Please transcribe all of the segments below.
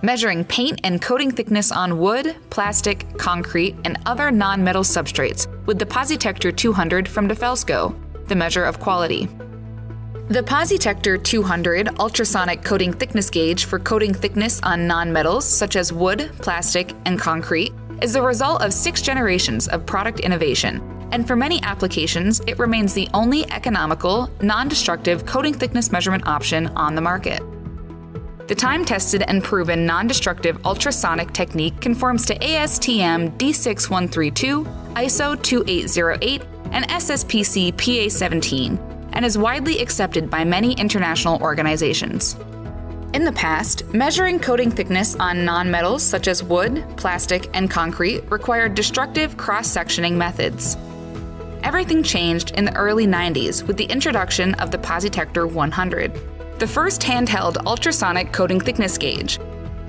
measuring paint and coating thickness on wood, plastic, concrete, and other non-metal substrates with the PosiTector 200 from DeFelsko, the measure of quality. The PosiTector 200 Ultrasonic Coating Thickness Gauge for coating thickness on non-metals such as wood, plastic, and concrete is the result of 6 generations of product innovation, and for many applications, it remains the only economical, non-destructive coating thickness measurement option on the market. The time-tested and proven non-destructive ultrasonic technique conforms to ASTM D6132, ISO 2808, and SSPC PA17, and is widely accepted by many international organizations. In the past, measuring coating thickness on non-metals such as wood, plastic, and concrete required destructive cross-sectioning methods. Everything changed in the early 90s with the introduction of the PosiTector 100, the first handheld ultrasonic coating thickness gauge.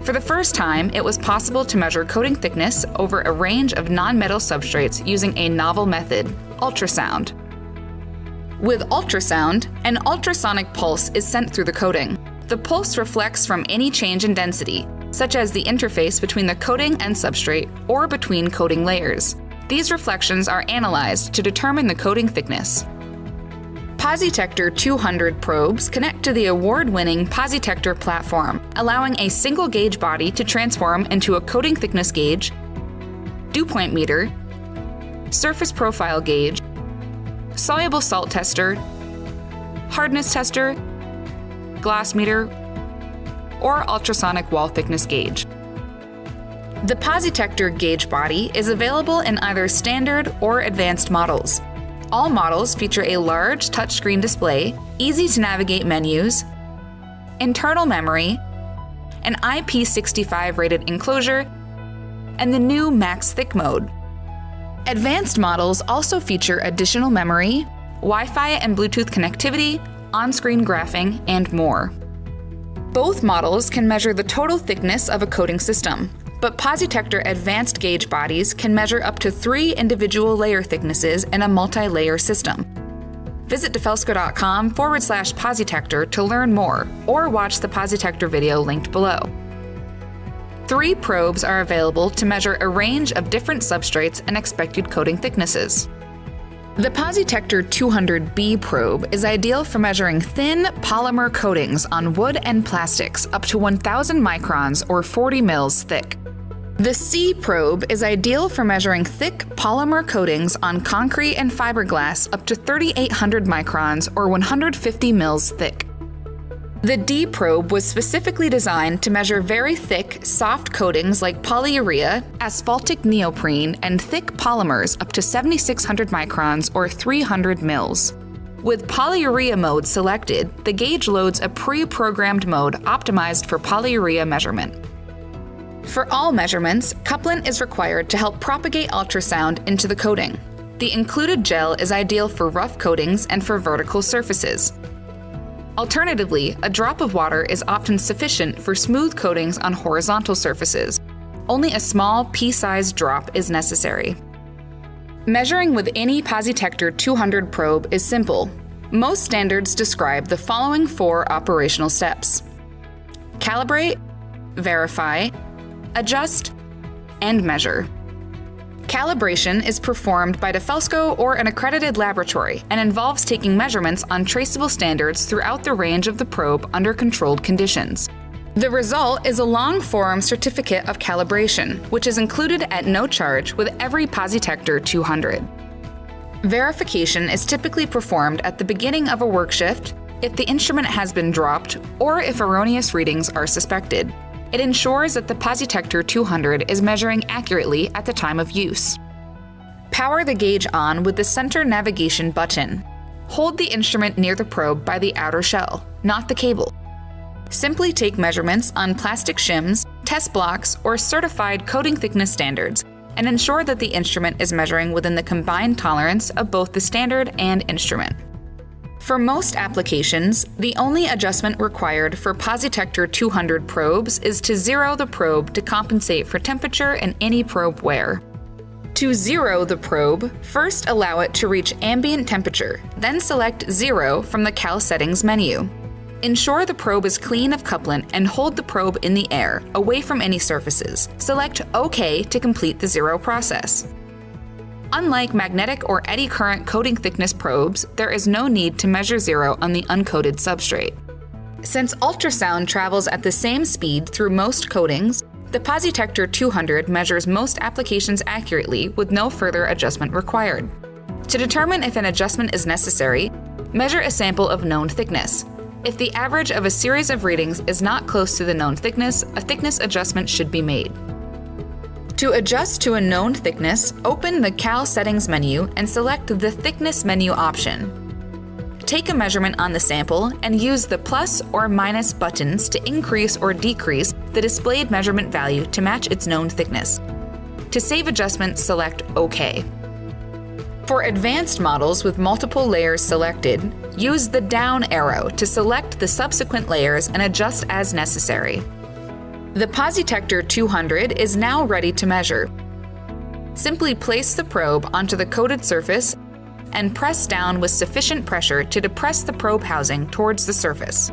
For the first time, it was possible to measure coating thickness over a range of non-metal substrates using a novel method, ultrasound. With ultrasound, an ultrasonic pulse is sent through the coating. The pulse reflects from any change in density, such as the interface between the coating and substrate or between coating layers. These reflections are analyzed to determine the coating thickness. PosiTector 200 probes connect to the award-winning PosiTector platform, allowing a single gauge body to transform into a coating thickness gauge, dew point meter, surface profile gauge, soluble salt tester, hardness tester, glass meter, or ultrasonic wall thickness gauge. The PosiTector gauge body is available in either standard or advanced models. All models feature a large touchscreen display, easy-to-navigate menus, internal memory, an IP65 rated enclosure, and the new Max Thick mode. Advanced models also feature additional memory, Wi-Fi and Bluetooth connectivity, on-screen graphing, and more. Both models can measure the total thickness of a coating system, but PosiTector advanced gauge bodies can measure up to 3 individual layer thicknesses in a multi-layer system. Visit defelsko.com/PosiTector to learn more, or watch the PosiTector video linked below. 3 probes are available to measure a range of different substrates and expected coating thicknesses. The PosiTector 200B probe is ideal for measuring thin polymer coatings on wood and plastics up to 1,000 microns or 40 mils thick. The C probe is ideal for measuring thick polymer coatings on concrete and fiberglass up to 3,800 microns or 150 mils thick. The D probe was specifically designed to measure very thick, soft coatings like polyurea, asphaltic neoprene, and thick polymers up to 7,600 microns or 300 mils. With polyurea mode selected, the gauge loads a pre-programmed mode optimized for polyurea measurement. For all measurements, couplant is required to help propagate ultrasound into the coating. The included gel is ideal for rough coatings and for vertical surfaces. Alternatively, a drop of water is often sufficient for smooth coatings on horizontal surfaces. Only a small pea-sized drop is necessary. Measuring with any PosiTector 200 probe is simple. Most standards describe the following 4 operational steps: calibrate, verify, adjust, and measure. Calibration is performed by DeFelsko or an accredited laboratory and involves taking measurements on traceable standards throughout the range of the probe under controlled conditions. The result is a long-form certificate of calibration, which is included at no charge with every PosiTector 200. Verification is typically performed at the beginning of a work shift, if the instrument has been dropped, or if erroneous readings are suspected. It ensures that the PosiTector 200 is measuring accurately at the time of use. Power the gauge on with the center navigation button. Hold the instrument near the probe by the outer shell, not the cable. Simply take measurements on plastic shims, test blocks, or certified coating thickness standards, and ensure that the instrument is measuring within the combined tolerance of both the standard and instrument. For most applications, the only adjustment required for PosiTector 200 probes is to zero the probe to compensate for temperature and any probe wear. To zero the probe, first allow it to reach ambient temperature, then select Zero from the Cal Settings menu. Ensure the probe is clean of couplant and hold the probe in the air, away from any surfaces. Select OK to complete the zero process. Unlike magnetic or eddy current coating thickness probes, there is no need to measure zero on the uncoated substrate. Since ultrasound travels at the same speed through most coatings, the PosiTector 200 measures most applications accurately with no further adjustment required. To determine if an adjustment is necessary, measure a sample of known thickness. If the average of a series of readings is not close to the known thickness, a thickness adjustment should be made. To adjust to a known thickness, open the Cal Settings menu and select the Thickness menu option. Take a measurement on the sample and use the plus or minus buttons to increase or decrease the displayed measurement value to match its known thickness. To save adjustment, select OK. For advanced models with multiple layers selected, use the down arrow to select the subsequent layers and adjust as necessary. The PosiTector 200 is now ready to measure. Simply place the probe onto the coated surface and press down with sufficient pressure to depress the probe housing towards the surface.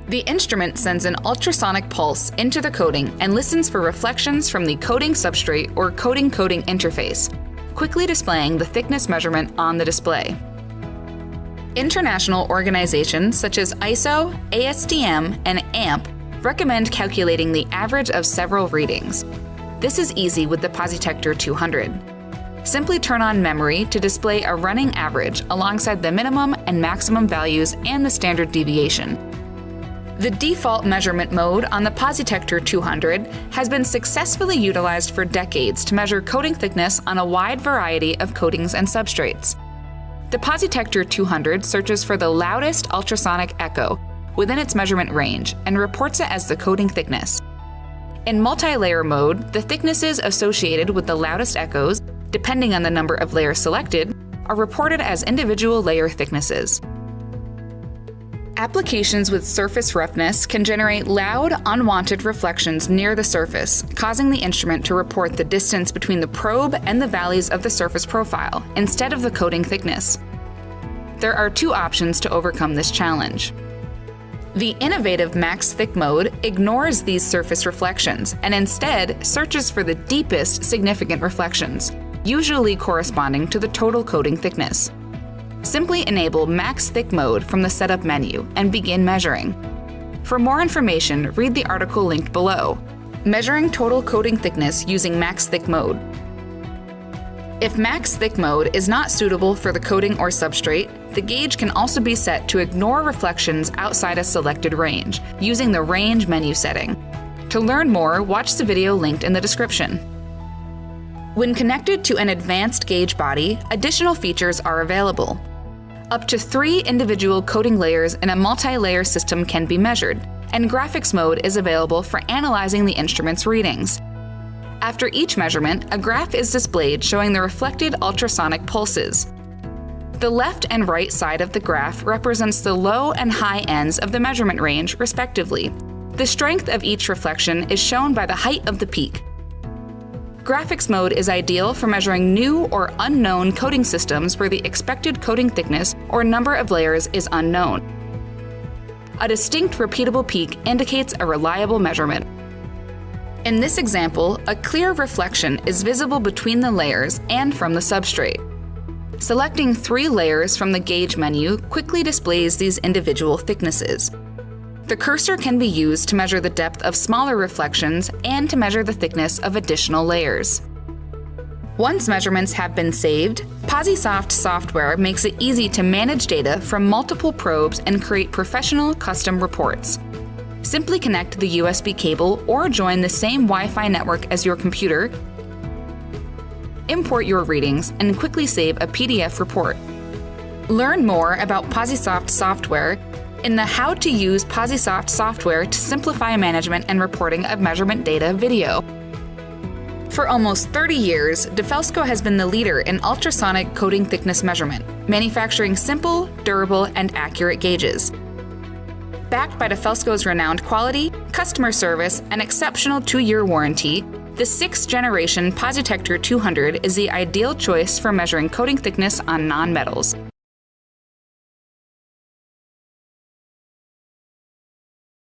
The instrument sends an ultrasonic pulse into the coating and listens for reflections from the coating substrate or coating-coating interface, quickly displaying the thickness measurement on the display. International organizations such as ISO, ASTM, and AMP recommend calculating the average of several readings. This is easy with the PosiTector 200. Simply turn on memory to display a running average alongside the minimum and maximum values and the standard deviation. The default measurement mode on the PosiTector 200 has been successfully utilized for decades to measure coating thickness on a wide variety of coatings and substrates. The PosiTector 200 searches for the loudest ultrasonic echo within its measurement range and reports it as the coating thickness. In multi-layer mode, the thicknesses associated with the loudest echoes, depending on the number of layers selected, are reported as individual layer thicknesses. Applications with surface roughness can generate loud, unwanted reflections near the surface, causing the instrument to report the distance between the probe and the valleys of the surface profile, instead of the coating thickness. There are two options to overcome this challenge. The innovative Max Thick mode ignores these surface reflections and instead searches for the deepest significant reflections, usually corresponding to the total coating thickness. Simply enable Max Thick mode from the Setup menu and begin measuring. For more information, read the article linked below, Measuring Total Coating Thickness Using Max Thick Mode. If Max Thick mode is not suitable for the coating or substrate, the gauge can also be set to ignore reflections outside a selected range, using the Range menu setting. To learn more, watch the video linked in the description. When connected to an advanced gauge body, additional features are available. Up to 3 individual coating layers in a multi-layer system can be measured, and graphics mode is available for analyzing the instrument's readings. After each measurement, a graph is displayed showing the reflected ultrasonic pulses. The left and right side of the graph represents the low and high ends of the measurement range, respectively. The strength of each reflection is shown by the height of the peak. Graphics mode is ideal for measuring new or unknown coating systems where the expected coating thickness or number of layers is unknown. A distinct repeatable peak indicates a reliable measurement. In this example, a clear reflection is visible between the layers and from the substrate. Selecting 3 layers from the Gauge menu quickly displays these individual thicknesses. The cursor can be used to measure the depth of smaller reflections and to measure the thickness of additional layers. Once measurements have been saved, PosiSoft software makes it easy to manage data from multiple probes and create professional custom reports. Simply connect the USB cable or join the same Wi-Fi network as your computer, import your readings, and quickly save a PDF report. Learn more about PosiSoft software in the How to Use PosiSoft Software to Simplify Management and Reporting of Measurement Data video. For almost 30 years, DeFelsko has been the leader in ultrasonic coating thickness measurement, manufacturing simple, durable, and accurate gauges. Backed by DeFelsko's renowned quality, customer service, and exceptional 2-year warranty, the 6th generation PosiTector 200 is the ideal choice for measuring coating thickness on non-metals.